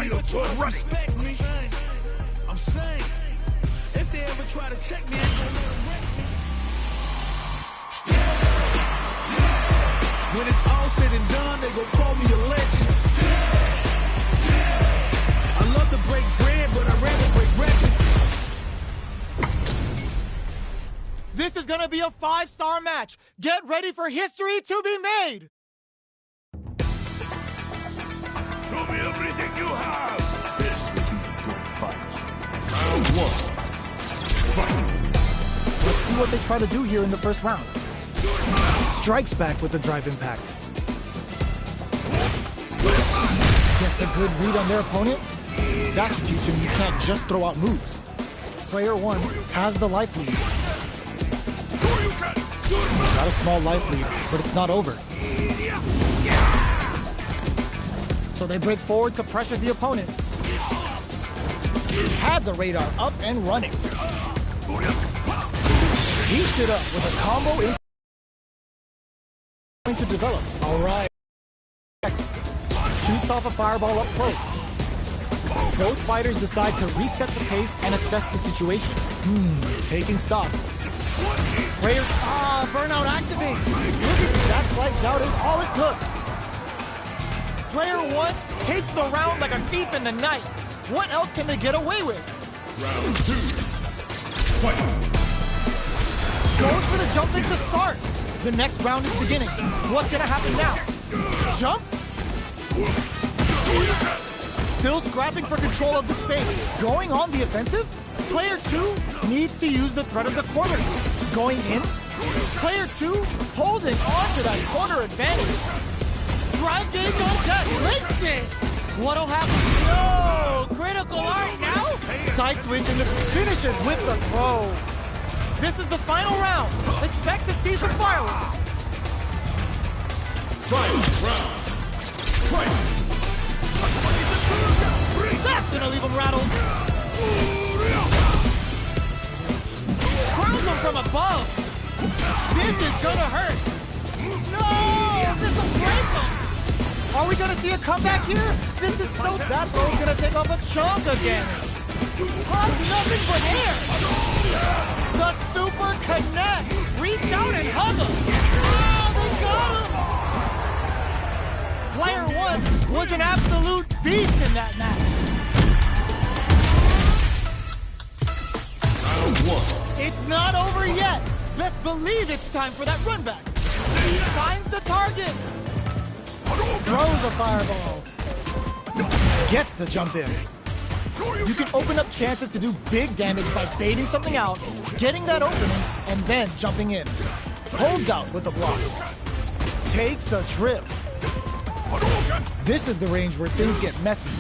respect me. I'm saying, if they ever try to check me, I ain't gonna let them wreck me. When it's all said and done, they gon' call me a legend. I love to break bread, but I'd rather break records. This is gonna be a 5-star match. Get ready for history to be made. Show me everything you have. This will be a good fight. Round 1. Fight. Let's see what they try to do here in the first round. Strikes back with the drive impact. Gets a good read on their opponent. That should teach him you can't just throw out moves. Player 1 has the life lead. Got a small life lead, but it's not over. So they break forward to pressure the opponent. Had the radar up and running. Heats it up with a combo in to develop. All right. Next, shoots off a fireball up close. Both fighters decide to reset the pace and assess the situation. Taking stock. Player, burnout activates. That slight doubt is all it took. Player 1 takes the round like a thief in the night. What else can they get away with? Round 2. Fight. Goes for the jump in to start. The next round is beginning. What's gonna happen now? Jumps? Still scrapping for control of the space. Going on the offensive? Player 2 needs to use the threat of the corner. Going in? Player 2 holding on to that corner advantage. Drive gauge on deck. Links it! What'll happen? No! Critical art now? Side switch and finishes with the throw. This is the final round. Expect to see some fireworks. Final round. Fight. That's gonna leave him rattled. Crowns him from above. This is gonna hurt. No! This will break him. Are we gonna see a comeback here? This is so that throw's gonna take off a chunk of damage. Hug nothing but air. The super connect. Reach out and hug him. Oh, they got him. Player 1 was an absolute beast in that match. Round 1. It's not over yet. Best believe it's time for that run back. He finds the target. Throws a fireball. Gets the jump in. You can open up chances to do big damage by baiting something out, getting that opening, and then jumping in. Holds out with the block. Takes a trip. This is the range where things get messy.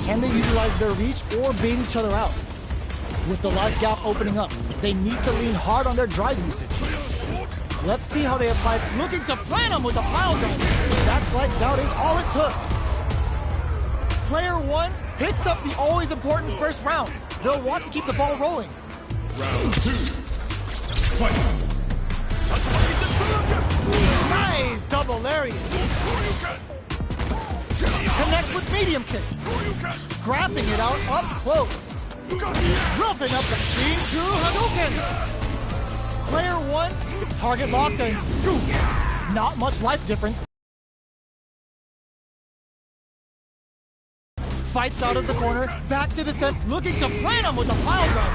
Can they utilize their reach or bait each other out? With the life gap opening up, they need to lean hard on their drive usage. Let's see how they apply. Looking to plant him with a pile drive. That slight doubt is all it took. Player 1 picks up the always important first round. They'll want to keep the ball rolling. Round 2. Fight. Nice double lariat. Connects with medium kick. Scrapping it out up close. Roughing up the Shin-Ku Hadouken. Player 1, target locked and scoop. Not much life difference. Fights out of the corner, back to the set, looking to plant him with a pile drive.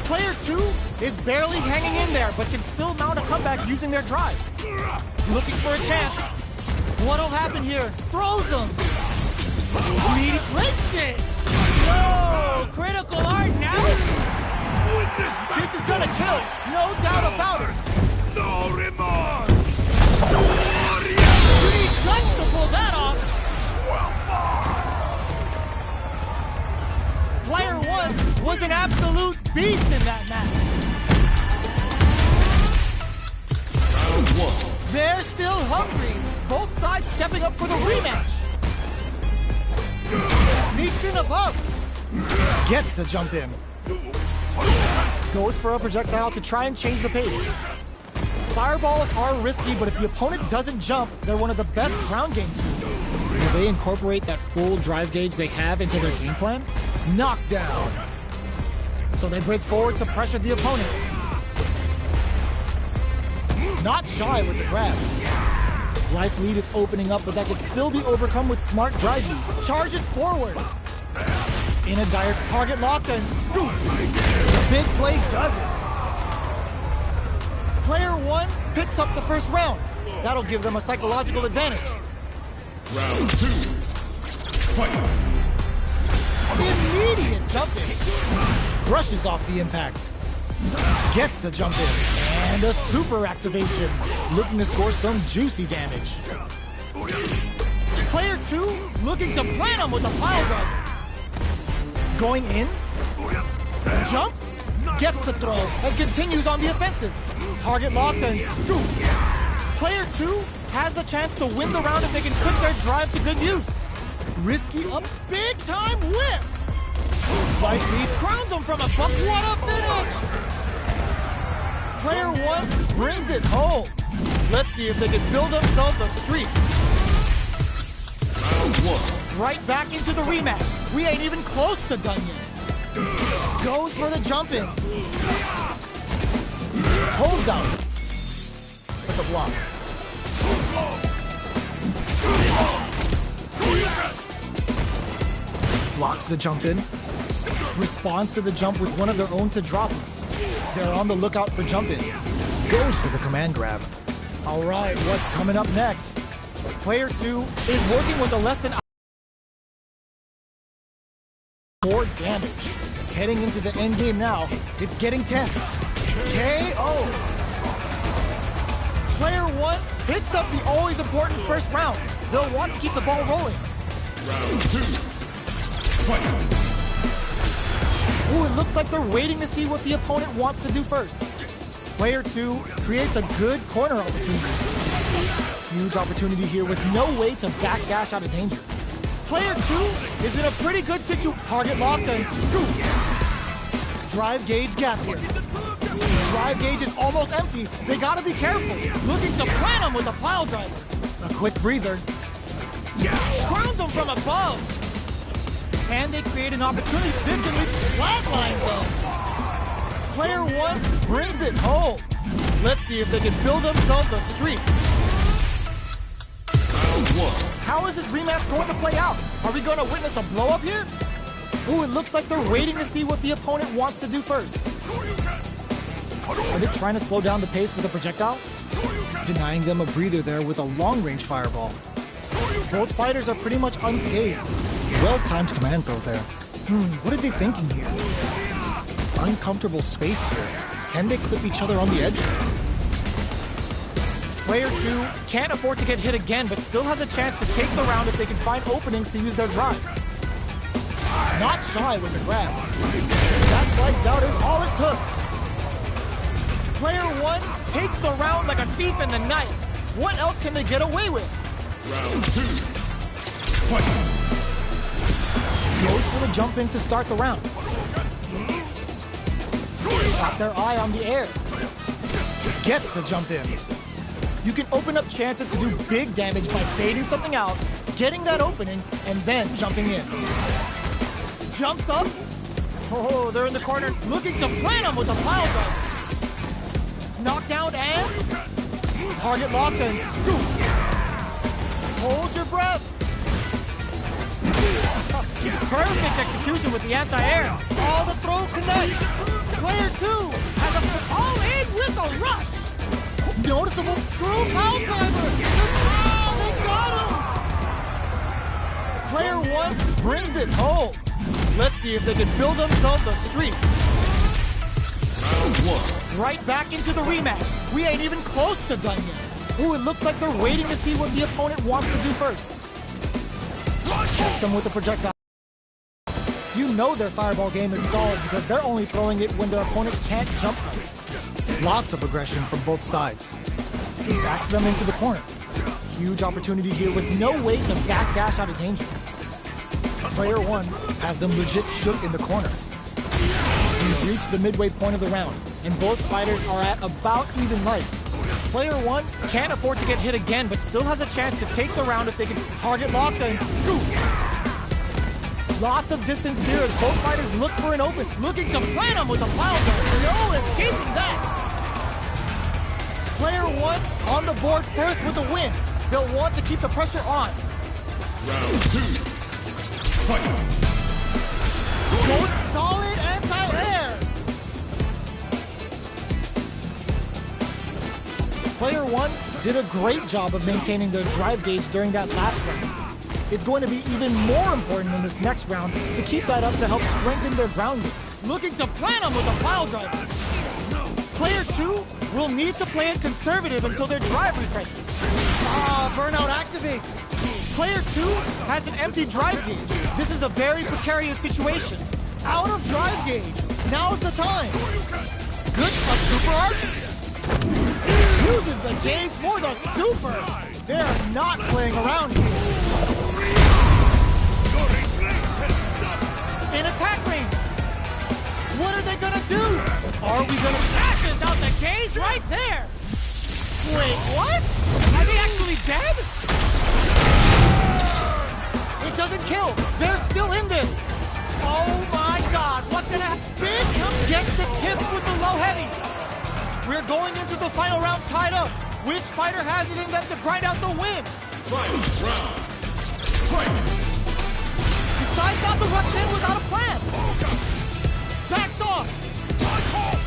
Player 2 is barely hanging in there, but can still mount a comeback using their drive. Looking for a chance. What'll happen here? Throws him. He flips it. No! Critical art now? This is gonna kill, no doubt about it. No remorse. You need guts to pull that off. Player 1 was an absolute beast in that match. Round 1. They're still hungry. Both sides stepping up for the rematch. Sneaks in above. Gets the jump in. Goes for a projectile to try and change the pace. Fireballs are risky, but if the opponent doesn't jump, they're one of the best ground game tools. Will they incorporate that full drive gauge they have into their game plan? Knockdown! So they break forward to pressure the opponent. Not shy with the grab. Life lead is opening up, but that can still be overcome with smart drive use. Charges forward. In a dire target lock and scoop. The big play does it. Player 1 picks up the first round. That'll give them a psychological advantage. Round 2. Fight. Immediate jump in. Brushes off the impact. Gets the jump in. And a super activation. Looking to score some juicy damage. Player 2 looking to plant him with a pile driver. Going in. Jumps. Gets the throw and continues on the offensive. Target locked and scoop. Player 2 has the chance to win the round if they can put their drive to good use. Risky a big time whip. Life lead crowns him from above. What a finish! Player 1 brings it home. Let's see if they can build themselves a streak. Round 1. Right back into the rematch. We ain't even close to done yet. Goes for the jump in. Holds out. With the block. Blocks the jump in. Responds to the jump with one of their own to drop him. They're on the lookout for jump ins. Goes for the command grab. All right, what's coming up next? Player 2 is working with a less than more damage. Heading into the end game now. It's getting tense. KO. Player 1 picks up the always important first round. They'll want to keep the ball rolling. Round 2. Fight. Ooh, it looks like they're waiting to see what the opponent wants to do first. Player 2 creates a good corner opportunity. Huge opportunity here with no way to backdash out of danger. Player 2 is in a pretty good situation. Target locked and scoop. Drive gauge gap here. Drive gauge is almost empty. They gotta be careful. Looking to plant him with a pile driver. A quick breather. Crowns him from above. Can they create an opportunity? This can lead flatlines them. Player 1 brings it home. Let's see if they can build themselves a streak. Round 1. How is this rematch going to play out? Are we going to witness a blow-up here? Ooh, it looks like they're waiting to see what the opponent wants to do first. Are they trying to slow down the pace with a projectile? Denying them a breather there with a long-range fireball. Both fighters are pretty much unscathed. Well-timed command throw there. What are they thinking here? Uncomfortable space here. Can they clip each other on the edge? Player 2 can't afford to get hit again, but still has a chance to take the round if they can find openings to use their drive. Not shy with the grab. That slight doubt is all it took. Player 1 takes the round like a thief in the night. What else can they get away with? Round 2. Fight. Goes for the jump in to start the round. Got their eye on the air. Gets the jump in. You can open up chances to do big damage by fading something out, getting that opening, and then jumping in. Jumps up. Oh, they're in the corner looking to plant him with a pile driver. Knockdown and target locked and scoop. Hold your breath. Perfect execution with the anti-air. All the throw connects. Player 2 has a all in with a rush. Noticeable screw pile driver. Oh, they got him. Player 1 brings it home. Let's see if they can build themselves a streak. Round 1. Right back into the rematch. We ain't even close to done yet. Ooh, it looks like they're waiting to see what the opponent wants to do first. Checks them with the projectile. You know their fireball game is solid because they're only throwing it when their opponent can't jump them. Lots of aggression from both sides. Backs them into the corner. Huge opportunity here with no way to backdash out of danger. Player 1 has them legit shook in the corner. We've reached the midway point of the round, and both fighters are at about even life. Player 1 can't afford to get hit again, but still has a chance to take the round if they can target lock and scoop. Lots of distance there as both fighters look for an open. Looking to plant him with a pile driver. No escaping that. Player 1 on the board first with a win. They'll want to keep the pressure on. Round 2. Fight. Good solid anti-air. Player 1 did a great job of maintaining their drive gauge during that last round. It's going to be even more important in this next round to keep that up to help strengthen their ground game. Looking to plant them with a pile driver. Player 2 will need to play it conservative until their drive refreshes. Burnout activates. Player 2 has an empty drive gauge. This is a very precarious situation. Out of drive gauge. Now's the time. Good a super arc. Uses the gauge for the super. They're not playing around here. In attack range. What are they gonna do? Are we gonna dashes out the gauge right there? Wait, what? Are they actually dead? It doesn't kill. They're still in this. Oh my God! What's gonna happen? Big gets the tips with the low heavy. We're going into the final round tied up. Which fighter has it in them to grind out the win? Final round. Fight. Decides not to rush in without a plan. Backs off.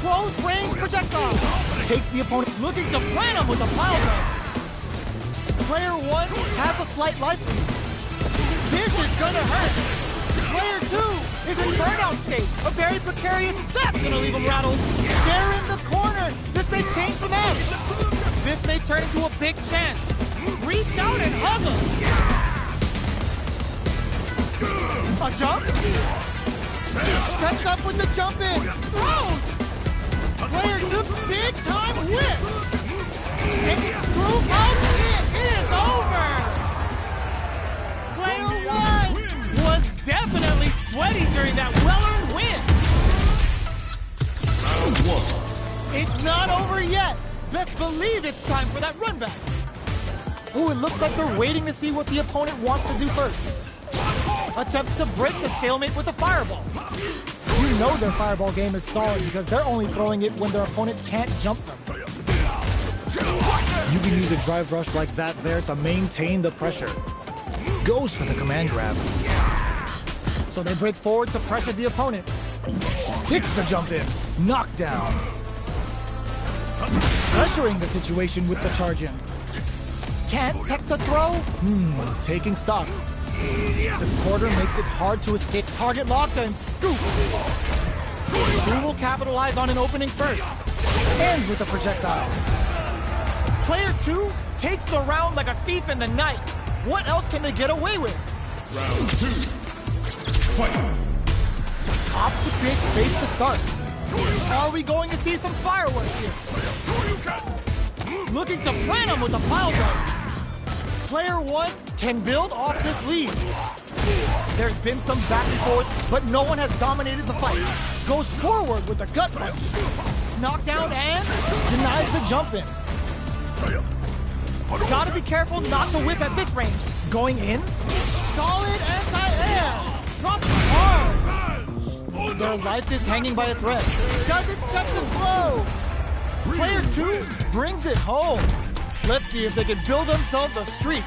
Close range projectile. Takes the opponent looking to plant him with a pile driver. Player 1 has a slight life lead. This is gonna hurt. Player 2 is in burnout state. A very precarious. That's gonna leave him rattled. They're in the corner. This may change for them. This may turn into a big chance. Reach out and hug him. A jump? Sets up with the jump in. Throws! Player 2, big time whip! And screw out, it is over! Player 1 was definitely sweaty during that well-earned win. Round 1. It's not over yet. Best believe it's time for that run back. Ooh, it looks like they're waiting to see what the opponent wants to do first. Attempts to break the stalemate with a fireball. You know their fireball game is solid because they're only throwing it when their opponent can't jump them. You can use a drive rush like that there to maintain the pressure. Goes for the command grab. So they break forward to pressure the opponent. Sticks the jump in. Knockdown. Pressuring the situation with the charge in. Can't tech the throw? Taking stock. The quarter makes it hard to escape. Target locked and scoop. Who will capitalize on an opening first? Ends with a projectile. Player 2 takes the round like a thief in the night. What else can they get away with? Round 2. Fight. Opts to create space to start. Are we going to see some fireworks here? Looking to plant him with a pile driver. Player 1 can build off this lead. There's been some back and forth, but no one has dominated the fight. Goes forward with a gut punch. Knockdown and denies the jump in. Gotta be careful not to whip at this range. Going in. Solid anti-air. Drops hard. Their life is hanging by a thread. Doesn't touch the throw. Player 2 brings it home. Let's see if they can build themselves a streak.